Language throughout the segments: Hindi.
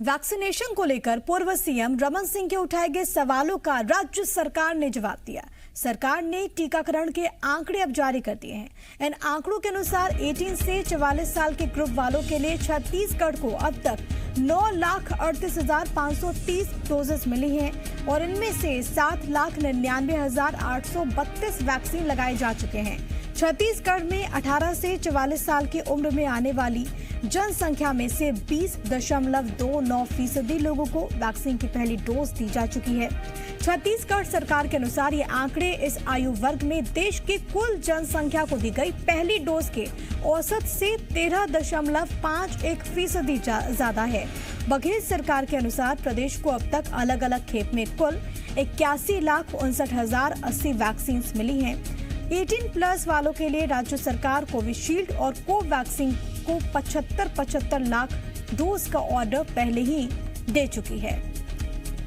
वैक्सीनेशन को लेकर पूर्व सीएम रमन सिंह के उठाए गए सवालों का राज्य सरकार ने जवाब दिया। सरकार ने टीकाकरण के आंकड़े अब जारी कर दिए हैं। इन आंकड़ों के अनुसार 18 से 44 साल के ग्रुप वालों के लिए छत्तीसगढ़ को अब तक 9,38,530 डोजेस मिली हैं और इनमें से 7,99,832 वैक्सीन लगाए जा चुके हैं। छत्तीसगढ़ में 18 से 44 साल की उम्र में आने वाली जनसंख्या में से 20.29% लोगों को वैक्सीन की पहली डोज दी जा चुकी है। छत्तीसगढ़ सरकार के अनुसार ये आंकड़े इस आयु वर्ग में देश की कुल जनसंख्या को दी गई पहली डोज के औसत से 13.51% ज्यादा है। बघेल सरकार के अनुसार प्रदेश को अब तक अलग अलग खेप में कुल 81,59,080 वैक्सीन मिली हैं। 18+ वालों के लिए राज्य सरकार कोविशील्ड और कोवैक्सीन को 75 लाख डोज का ऑर्डर पहले ही दे चुकी है।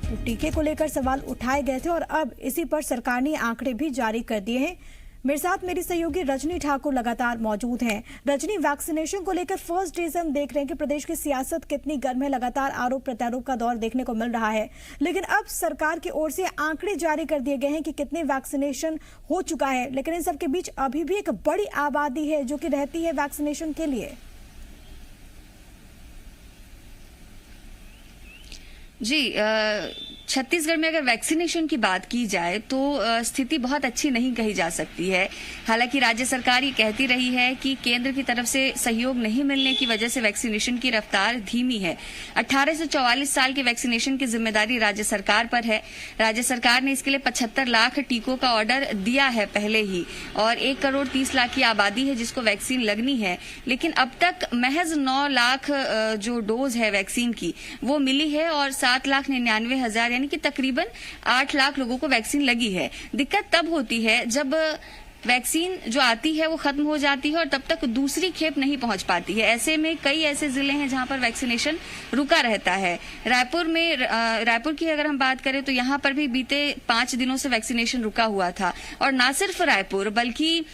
तो टीके को लेकर सवाल उठाए गए थे और अब इसी पर सरकार ने आंकड़े भी जारी कर दिए हैं। मेरे साथ मेरी सहयोगी रजनी ठाकुर लगातार मौजूद हैं। रजनी, वैक्सीनेशन को लेकर फर्स्ट डे से हम देख रहे हैं कि प्रदेश की सियासत कितनी गर्म है, लगातार आरोप प्रत्यारोप का दौर देखने को मिल रहा है, लेकिन अब सरकार की ओर से आंकड़े जारी कर दिए गए हैं कि कितने वैक्सीनेशन हो चुका है, लेकिन इन सब के बीच अभी भी एक बड़ी आबादी है जो कि रहती है वैक्सीनेशन के लिए। जी, छत्तीसगढ़ में अगर वैक्सीनेशन की बात की जाए तो स्थिति बहुत अच्छी नहीं कही जा सकती है। हालांकि राज्य सरकार ये कहती रही है कि केंद्र की तरफ से सहयोग नहीं मिलने की वजह से वैक्सीनेशन की रफ्तार धीमी है। 18 से 44 साल के वैक्सीनेशन की जिम्मेदारी राज्य सरकार पर है। राज्य सरकार ने इसके लिए 75 लाख टीकों का ऑर्डर दिया है पहले ही, और 1,30,00,000 की आबादी है जिसको वैक्सीन लगनी है, लेकिन अब तक महज 9 लाख जो डोज है वैक्सीन की वो मिली है और 7,99,000 यानी कि तकरीबन 8 लाख लोगों को वैक्सीन लगी है। दिक्कत तब होती है जब वैक्सीन जो आती है वो खत्म हो जाती है और तब तक दूसरी खेप नहीं पहुंच पाती है। ऐसे में कई ऐसे जिले हैं जहां पर वैक्सीनेशन रुका रहता है। रायपुर की अगर हम बात करें तो यहां पर भी बीते 5 दिनों से वैक्सीनेशन रुका हुआ था, और न सिर्फ रायपुर बल्कि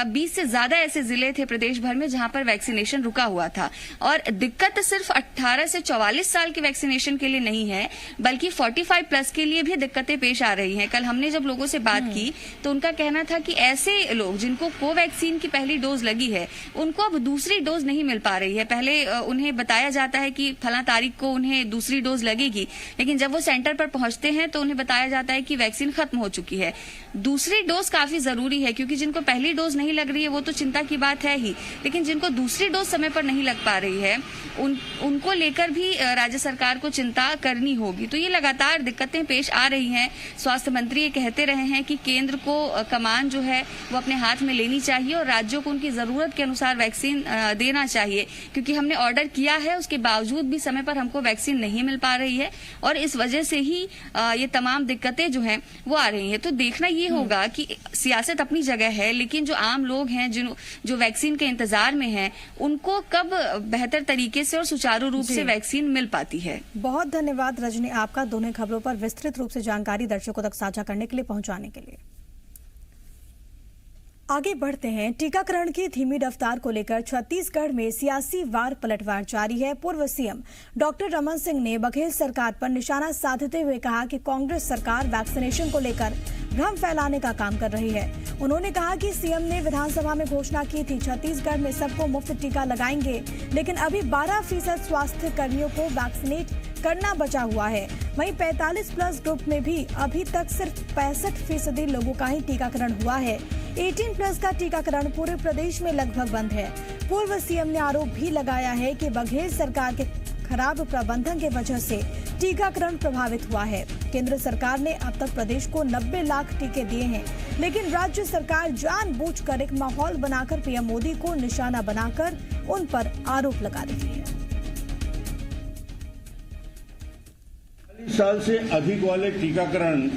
20 से ज्यादा ऐसे जिले थे प्रदेश भर में जहां पर वैक्सीनेशन रुका हुआ था। और दिक्कत सिर्फ 18 से 44 साल के वैक्सीनेशन के लिए नहीं है, बल्कि 45+ के लिए भी दिक्कतें पेश आ रही हैं। कल हमने जब लोगों से बात की तो उनका कहना था कि ऐसे लोग जिनको कोवैक्सीन की पहली डोज लगी है उनको अब दूसरी डोज नहीं मिल पा रही है। पहले उन्हें बताया जाता है कि फला तारीख को उन्हें दूसरी डोज लगेगी, लेकिन जब वो सेंटर पर पहुंचते हैं तो उन्हें बताया जाता है कि वैक्सीन खत्म हो चुकी है। दूसरी डोज काफी जरूरी है, क्योंकि जिनको पहली डोज नहीं लग रही है वो तो चिंता की बात है ही, लेकिन जिनको दूसरी डोज समय पर नहीं लग पा रही है उनको लेकर भी राज्य सरकार को चिंता करनी होगी। तो ये लगातार दिक्कतें पेश आ रही हैं। स्वास्थ्य मंत्री ये कहते रहे हैं कि केंद्र को कमान जो है वो अपने हाथ में लेनी चाहिए और राज्यों को उनकी जरूरत के अनुसार वैक्सीन देना चाहिए, क्योंकि हमने ऑर्डर किया है उसके बावजूद भी समय पर हमको वैक्सीन नहीं मिल पा रही है और इस वजह से ही ये तमाम दिक्कतें जो हैं वो आ रही हैं। तो देखना ये होगा कि सियासत अपनी जगह है, लेकिन जो आम लोग हैं जो वैक्सीन के इंतजार में हैं उनको कब बेहतर तरीके से और सुचारू रूप से वैक्सीन मिल पाती है। बहुत धन्यवाद रजनी आपका, दोनों खबरों पर विस्तृत रूप से जानकारी दर्शकों तक साझा करने के लिए, पहुंचाने के लिए। आगे बढ़ते हैं। टीकाकरण की धीमी रफ्तार को लेकर छत्तीसगढ़ में सियासी वार पलटवार जारी है। पूर्व सीएम डॉक्टर रमन सिंह ने बघेल सरकार पर निशाना साधते हुए कहा कि कांग्रेस सरकार वैक्सीनेशन को लेकर भ्रम फैलाने का काम कर रही है। उन्होंने कहा कि सीएम ने विधानसभा में घोषणा की थी छत्तीसगढ़ में सबको मुफ्त टीका लगाएंगे, लेकिन अभी 12% स्वास्थ्य कर्मियों को वैक्सीनेट करना बचा हुआ है। वहीं 45+ ग्रुप में भी अभी तक सिर्फ 65% लोगों का ही टीकाकरण हुआ है। 18+ का टीकाकरण पूरे प्रदेश में लगभग बंद है। पूर्व सीएम ने आरोप भी लगाया है कि बघेल सरकार के खराब प्रबंधन की वजह से टीकाकरण प्रभावित हुआ है। केंद्र सरकार ने अब तक प्रदेश को 90 लाख टीके दिए हैं, लेकिन राज्य सरकार जानबूझकर एक माहौल बनाकर पीएम मोदी को निशाना बनाकर उन पर आरोप लगा रही है। 40 साल से अधिक वाले टीकाकरण,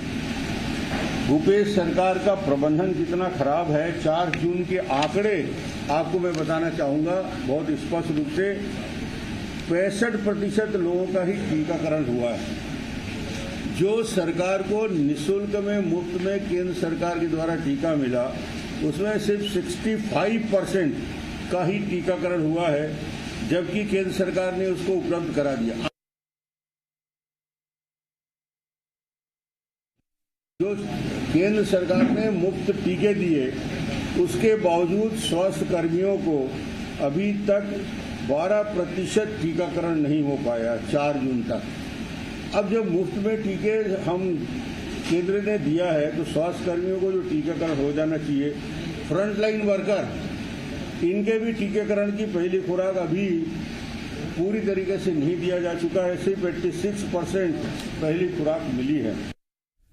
भूपेश सरकार का प्रबंधन कितना खराब है। 4 जून के आंकड़े आपको मैं बताना चाहूंगा बहुत स्पष्ट रूप से। 65% लोगों का ही टीकाकरण हुआ है। जो सरकार को निःशुल्क में, मुफ्त में केंद्र सरकार के द्वारा टीका मिला, उसमें सिर्फ 65% का ही टीकाकरण हुआ है, जबकि केंद्र सरकार ने उसको उपलब्ध करा दिया। जो केंद्र सरकार ने मुफ्त टीके दिए, उसके बावजूद स्वास्थ्य कर्मियों को अभी तक 12% टीकाकरण नहीं हो पाया 4 जून तक। अब जब मुफ्त में टीके हम केंद्र ने दिया है तो स्वास्थ्य कर्मियों को जो टीकाकरण हो जाना चाहिए। फ्रंटलाइन वर्कर, इनके भी टीकाकरण की पहली खुराक अभी पूरी तरीके से नहीं दिया जा चुका है, सिर्फ 86% पहली खुराक मिली है।